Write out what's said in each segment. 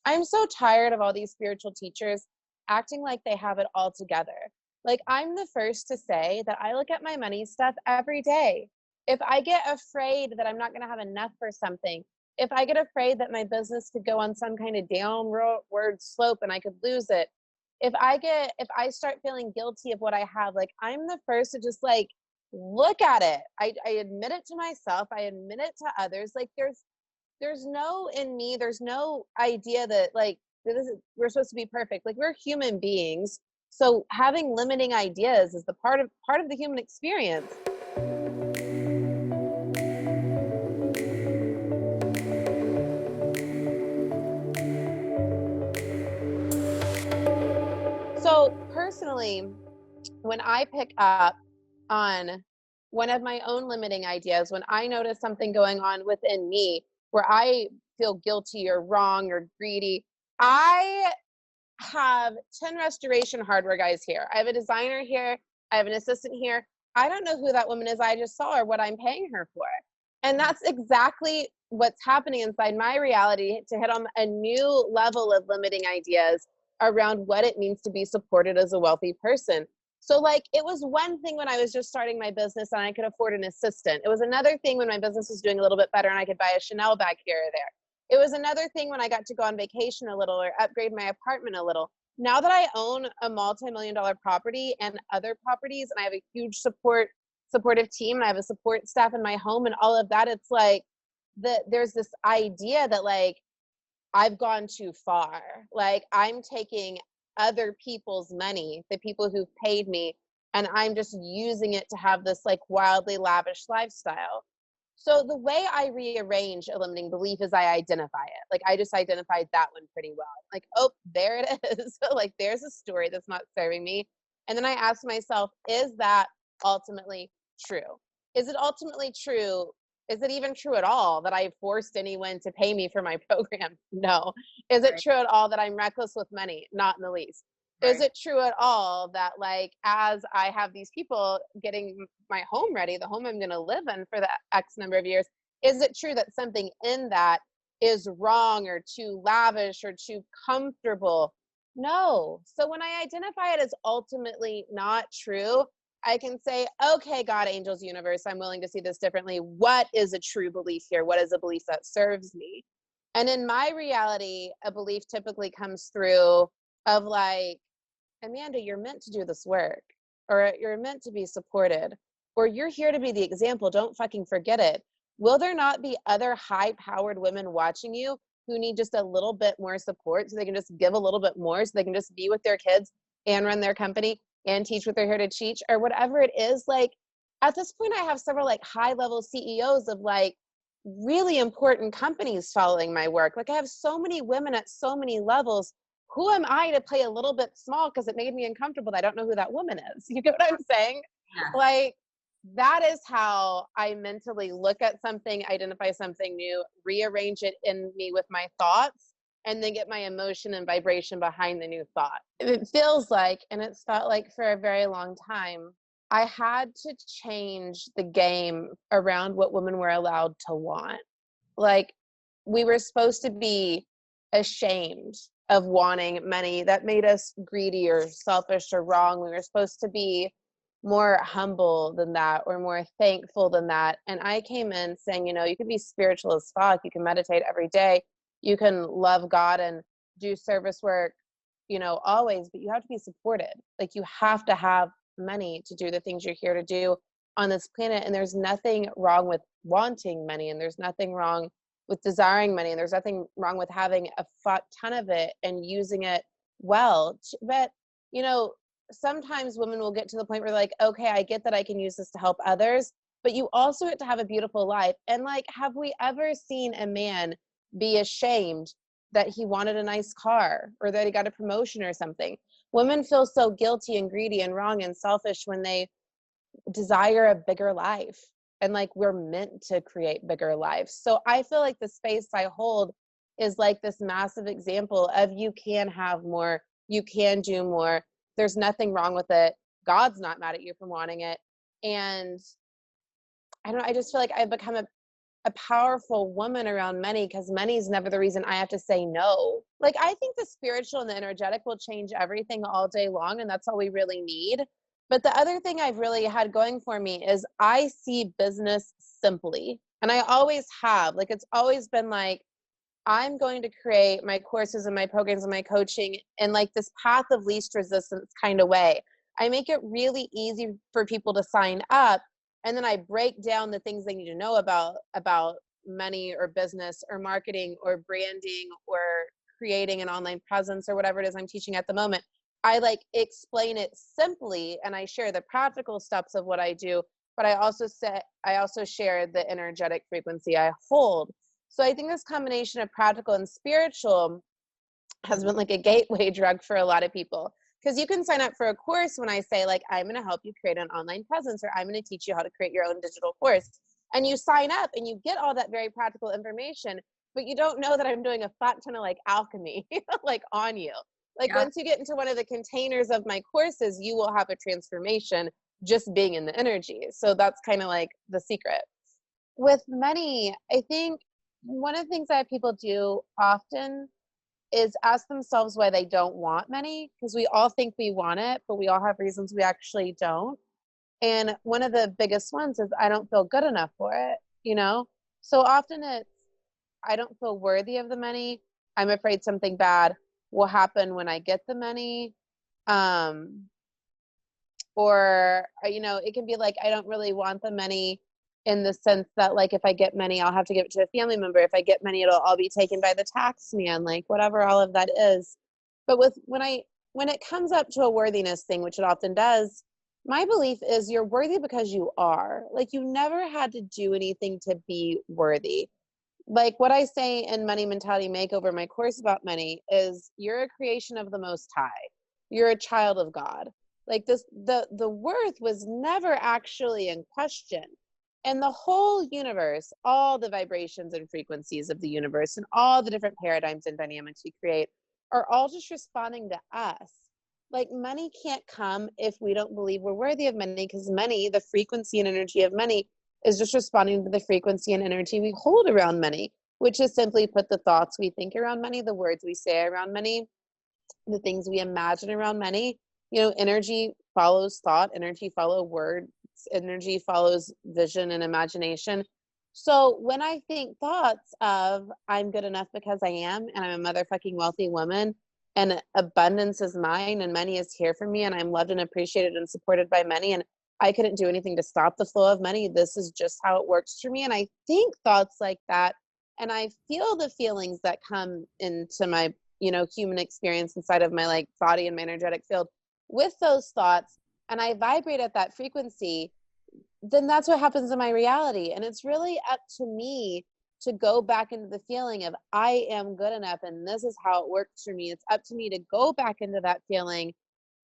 I'm so tired of all these spiritual teachers acting like they have it all together. Like, I'm the first to say that I look at my money stuff every day. If I get afraid that I'm not going to have enough for something, if I get afraid that my business could go on some kind of downward slope and I could lose it, if I start feeling guilty of what I have, like, I'm the first to just like look at it. I admit it to myself. I admit it to others. Like, there's no in me, there's no idea that like we're supposed to be perfect. Like, we're human beings. So having limiting ideas is the part of the human experience. So personally, when I pick up on one of my own limiting ideas, when I notice something going on within me where I feel guilty or wrong or greedy, I have 10 restoration hardware guys here. I have a designer here. I have an assistant here. I don't know who that woman is I just saw or what I'm paying her for. And that's exactly what's happening inside my reality to hit on a new level of limiting ideas around what it means to be supported as a wealthy person. So, like, it was one thing when I was just starting my business and I could afford an assistant. It was another thing when my business was doing a little bit better and I could buy a Chanel bag here or there. It was another thing when I got to go on vacation a little or upgrade my apartment a little. Now that I own a multi-million-dollar property and other properties, and I have a huge supportive team, and I have a support staff in my home and all of that, it's like there's this idea that like I've gone too far. Like, I'm taking other people's money, the people who've paid me, and I'm just using it to have this like wildly lavish lifestyle. So the way I rearrange a limiting belief is I identify it. Like, I just identified that one pretty well. Like, oh, there it is. Like, there's a story that's not serving me. And then I ask myself, is that ultimately true? Is it ultimately true? Is it even true at all that I forced anyone to pay me for my program? No. Is it Right, true at all that I'm reckless with money? Not in the least. Is right. it true at all that, like, as I have these people getting my home ready, the home I'm going to live in for the X number of years, is it true that something in that is wrong or too lavish or too comfortable? No. So when I identify it as ultimately not true, I can say, okay, God, angels, universe, I'm willing to see this differently. What is a true belief here? What is a belief that serves me? And in my reality, a belief typically comes through of like, Amanda, you're meant to do this work, or you're meant to be supported, or you're here to be the example. Don't fucking forget it. Will there not be other high powered women watching you who need just a little bit more support so they can just give a little bit more so they can just be with their kids and run their company and teach what they're here to teach or whatever it is? Like, at this point, I have several like high level CEOs of like really important companies following my work. Like, I have so many women at so many levels. Who am I to play a little bit small because it made me uncomfortable that I don't know who that woman is? You get what I'm saying? Yeah. Like, that is how I mentally look at something, identify something new, rearrange it in me with my thoughts, and then get my emotion and vibration behind the new thought. It feels like, and it's felt like for a very long time, I had to change the game around what women were allowed to want. Like, we were supposed to be ashamed of wanting money. That made us greedy or selfish or wrong. We were supposed to be more humble than that or more thankful than that. And I came in saying, you can be spiritual as fuck. You can meditate every day. You can love God and do service work, always, but you have to be supported. Like, you have to have money to do the things you're here to do on this planet. And there's nothing wrong with wanting money, and there's nothing wrong with desiring money, and there's nothing wrong with having a fuck ton of it and using it well. But, you know, sometimes women will get to the point where, like, okay, I get that I can use this to help others, but you also get to have a beautiful life. And, like, have we ever seen a man be ashamed that he wanted a nice car or that he got a promotion or something? Women feel so guilty and greedy and wrong and selfish when they desire a bigger life, and like, we're meant to create bigger lives. So I feel like the space I hold is like this massive example of you can have more, you can do more, there's nothing wrong with it, God's not mad at you for wanting it. And I don't know, I just feel like I've become a a powerful woman around money because money is never the reason I have to say no. Like, I think the spiritual and the energetic will change everything all day long, and that's all we really need. But the other thing I've really had going for me is I see business simply. And I always have. Like, it's always been like, I'm going to create my courses and my programs and my coaching in like this path of least resistance kind of way. I make it really easy for people to sign up, and then I break down the things they need to know about money or business or marketing or branding or creating an online presence or whatever it is I'm teaching at the moment. I like explain it simply, and I share the practical steps of what I do, but I also share the energetic frequency I hold. So I think this combination of practical and spiritual has been like a gateway drug for a lot of people. Because you can sign up for a course when I say, like, I'm going to help you create an online presence, or I'm going to teach you how to create your own digital course. And you sign up and you get all that very practical information, but you don't know that I'm doing a fat ton of like alchemy, like on you. Like, Yeah. once you get into one of the containers of my courses, you will have a transformation just being in the energy. So that's kind of like the secret. With money, I think one of the things that people do often is ask themselves why they don't want money, because we all think we want it, but we all have reasons we actually don't. And one of the biggest ones is I don't feel good enough for it, you know? So often it's I don't feel worthy of the money. I'm afraid something bad will happen when I get the money. Um, or it can be like I don't really want the money in the sense that, like, if I get money I'll have to give it to a family member. If I get money it'll all be taken by the tax man, like whatever all of that is. But when it comes up to a worthiness thing, which it often does, my belief is you're worthy because you are. Like, you never had to do anything to be worthy. Like, what I say in Money Mentality Makeover, my course about money, is you're a creation of the Most High. You're a child of God. Like, the worth was never actually in question. And the whole universe, all the vibrations and frequencies of the universe and all the different paradigms and dynamics we create are all just responding to us. Like, money can't come if we don't believe we're worthy of money, because money, the frequency and energy of money, is just responding to the frequency and energy we hold around money, which is simply put the thoughts we think around money, the words we say around money, the things we imagine around money. Energy follows thought, energy follows words, energy follows vision and imagination. So when I think thoughts of I'm good enough because I am, and I'm a motherfucking wealthy woman, and abundance is mine, and money is here for me, and I'm loved and appreciated and supported by money, and I couldn't do anything to stop the flow of money. This is just how it works for me. And I think thoughts like that, and I feel the feelings that come into my, human experience inside of my like body and my energetic field with those thoughts, and I vibrate at that frequency, then that's what happens in my reality. And it's really up to me to go back into the feeling of I am good enough and this is how it works for me. It's up to me to go back into that feeling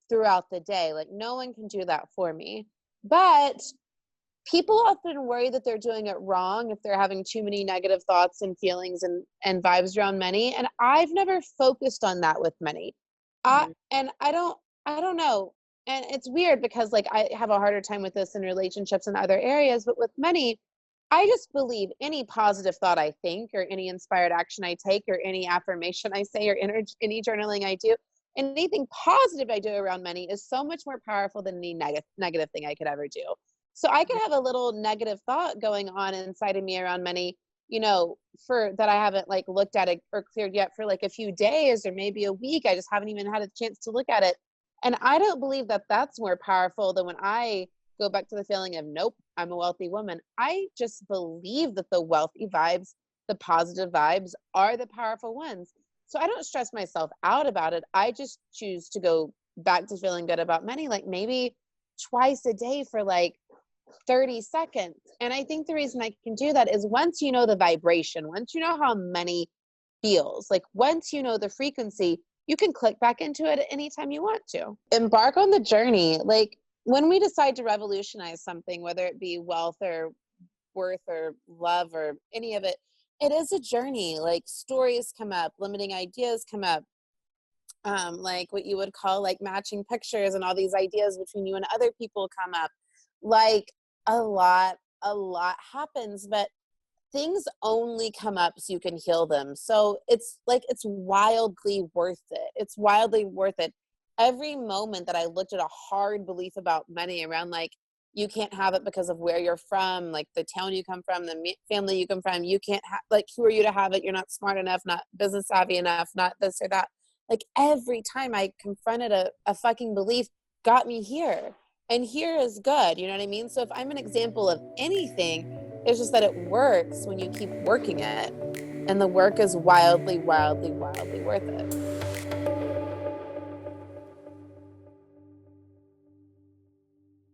throughout the day. Like, no one can do that for me. But people often worry that they're doing it wrong if they're having too many negative thoughts and feelings and vibes around money. And I've never focused on that with money. Mhm. I don't know. And it's weird because like I have a harder time with this in relationships and other areas, but with money, I just believe any positive thought I think, or any inspired action I take, or any affirmation I say, or any journaling I do, anything positive I do around money is so much more powerful than any negative thing I could ever do. So I could have a little negative thought going on inside of me around money, for that I haven't like looked at it or cleared yet for like a few days or maybe a week. I just haven't even had a chance to look at it. And I don't believe that that's more powerful than when I go back to the feeling of, nope, I'm a wealthy woman. I just believe that the wealthy vibes, the positive vibes are the powerful ones. So I don't stress myself out about it. I just choose to go back to feeling good about money, like maybe twice a day for like 30 seconds. And I think the reason I can do that is once you know the vibration, once you know how money feels, like once you know the frequency, you can click back into it anytime you want to. Embark on the journey. Like, when we decide to revolutionize something, whether it be wealth or worth or love or any of it, it is a journey. Like, stories come up, limiting ideas come up, like what you would call like matching pictures, and all these ideas between you and other people come up. Like, a lot happens. But things only come up so you can heal them. So it's like, it's wildly worth it. It's wildly worth it. Every moment that I looked at a hard belief about money around, like, you can't have it because of where you're from, like the town you come from, the family you come from, you can't have, like, who are you to have it? You're not smart enough, not business savvy enough, not this or that. Like, every time I confronted a fucking belief got me here. And here is good. You know what I mean? So if I'm an example of anything, it's just that it works when you keep working it. And the work is wildly, wildly, wildly worth it.